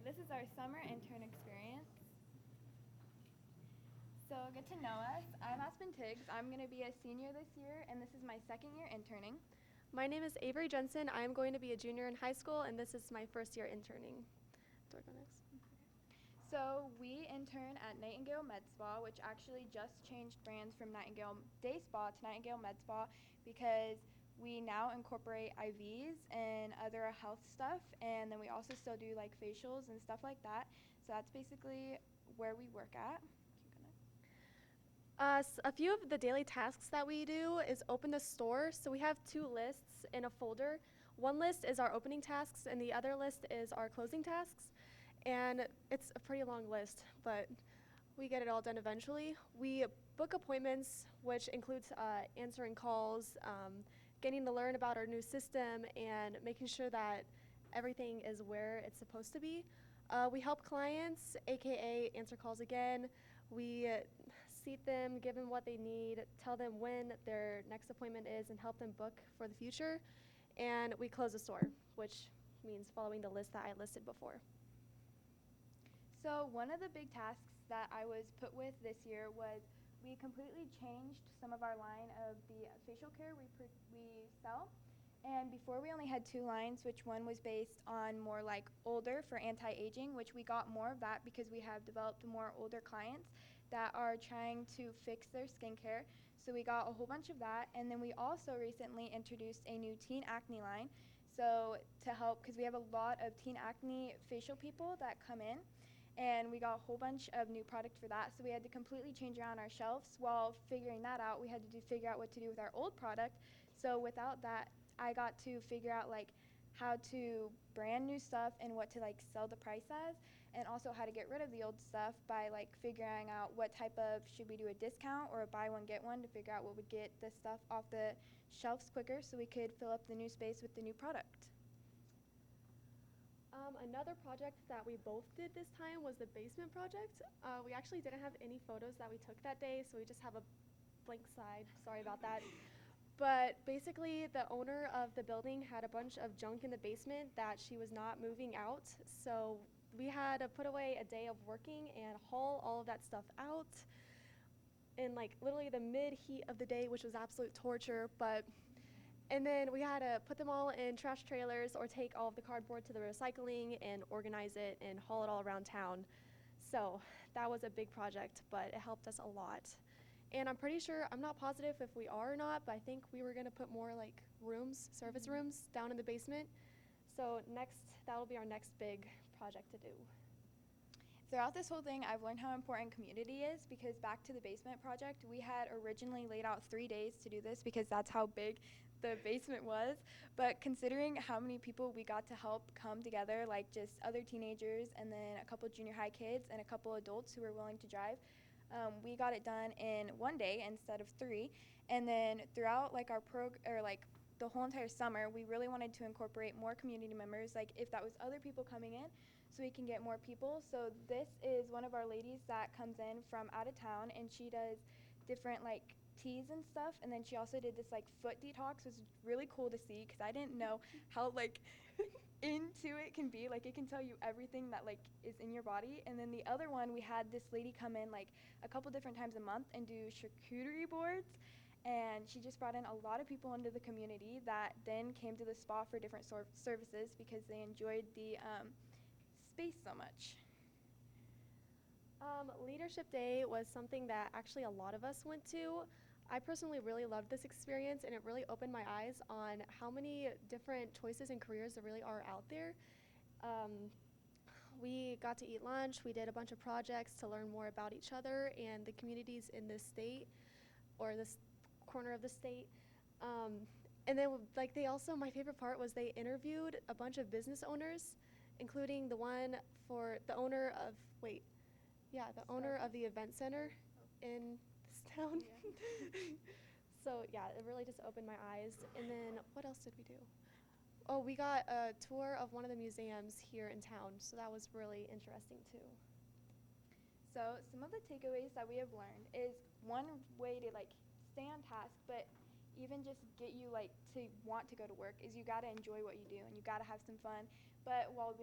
this is our summer intern experience. So get to know us. I'm Aspen Tiggs. I'm going to be a senior this year, and this is my second year interning. My name is Avery Jensen. I am going to be a junior in high school, and this is my first year interning. Do I go next? So we intern at Nightingale Med Spa, which actually just changed brands from Nightingale Day Spa to Nightingale Med Spa because we now incorporate IVs and other health stuff, and then we also still do like facials and stuff like that. So that's basically where we work at. A few of the daily tasks that we do is open the store. So we have two lists in a folder. One list is our opening tasks, and the other list is our closing tasks. And it's a pretty long list, but we get it all done eventually. We book appointments, which includes answering calls, getting to learn about our new system, and making sure that everything is where it's supposed to be. We help clients, aka answer calls again. We seat them, give them what they need, tell them when their next appointment is, and help them book for the future. And we close the store, which means following the list that I listed before. So one of the big tasks that I was put with this year was we completely changed some of our line of the facial care we sell. And before we only had two lines, which one was based on more like older for anti-aging, which we got more of that because we have developed more older clients that are trying to fix their skincare. So we got a whole bunch of that. And then we also recently introduced a new teen acne line. So to help, because we have a lot of teen acne facial people that come in, and we got a whole bunch of new product for that. So we had to completely change around our shelves. While figuring that out, we had to figure out what to do with our old product. So without that, I got to figure out like how to brand new stuff and what to like sell the price as, and also how to get rid of the old stuff by like figuring out what type of, should we do a discount or a buy one get one, to figure out what would get the stuff off the shelves quicker so we could fill up the new space with the new product. Another project that we both did this time was the basement project. We actually didn't have any photos that we took that day, so we just have a blank slide. Sorry about that. But basically, the owner of the building had a bunch of junk in the basement that she was not moving out. So we had to put away a day of working and haul all of that stuff out in like literally the mid heat of the day, which was absolute torture. And then we had to put them all in trash trailers or take all of the cardboard to the recycling and organize it and haul it all around town. So that was a big project, but it helped us a lot. And I'm pretty sure, I'm not positive if we are or not, but I think we were going to put more like rooms, service rooms down in the basement. So that'll be our next big project to do. Throughout this whole thing, I've learned how important community is, because back to the basement project, we had originally laid out 3 days to do this because that's how big the basement was. But considering how many people we got to help come together, like just other teenagers and then a couple junior high kids and a couple adults who were willing to drive, we got it done in 1 day instead of 3. And then throughout like our the whole entire summer, we really wanted to incorporate more community members, like if that was other people coming in, so we can get more people. So this is one of our ladies that comes in from out of town, and she does different like teas and stuff, and then she also did this like foot detox, which was really cool to see because I didn't know how like into it can be. Like it can tell you everything that like is in your body. And then the other one, we had this lady come in like a couple different times a month and do charcuterie boards. And she just brought in a lot of people into the community that then came to the spa for different services because they enjoyed the space so much. Leadership Day was something that actually a lot of us went to. I personally really loved this experience, and it really opened my eyes on how many different choices and careers there really are out there. We got to eat lunch, we did a bunch of projects to learn more about each other and the communities in this state, or this corner of the state. And then like my favorite part was they interviewed a bunch of business owners, including the owner of the event center in this town. Yeah. So yeah, it really just opened my eyes. And then what else did we do? Oh, we got a tour of one of the museums here in town, so that was really interesting too. So some of the takeaways that we have learned is one way to like stay on task, but even just get you like to want to go to work, is you got to enjoy what you do and you got to have some fun. but while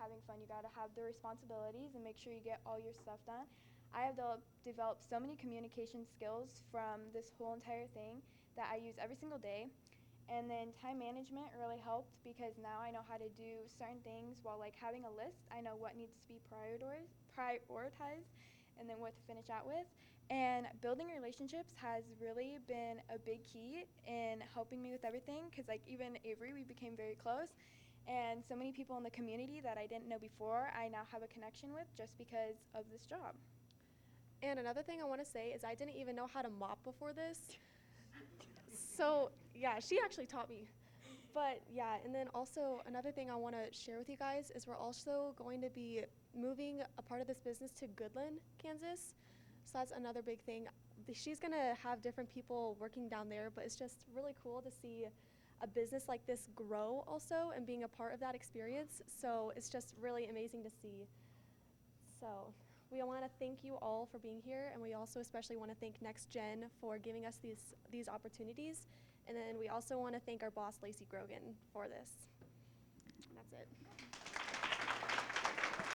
having fun, you gotta have the responsibilities and make sure you get all your stuff done. I have developed so many communication skills from this whole entire thing that I use every single day. And then time management really helped because now I know how to do certain things while like having a list. I know what needs to be prioritized and then what to finish out with. And building relationships has really been a big key in helping me with everything because like even Avery, we became very close. And so many people in the community that I didn't know before, I now have a connection with just because of this job. And another thing I want to say is I didn't even know how to mop before this. So, yeah, she actually taught me. But yeah, and then also another thing I want to share with you guys is we're also going to be moving a part of this business to Goodland, Kansas. So that's another big thing. She's going to have different people working down there, but it's just really cool to see a business like this grow also and being a part of that experience. So it's just really amazing to see. So we want to thank you all for being here, and we also especially want to thank Nex-Gen for giving us these opportunities. And then we also want to thank our boss, Lacey Grogan, for this. And that's it.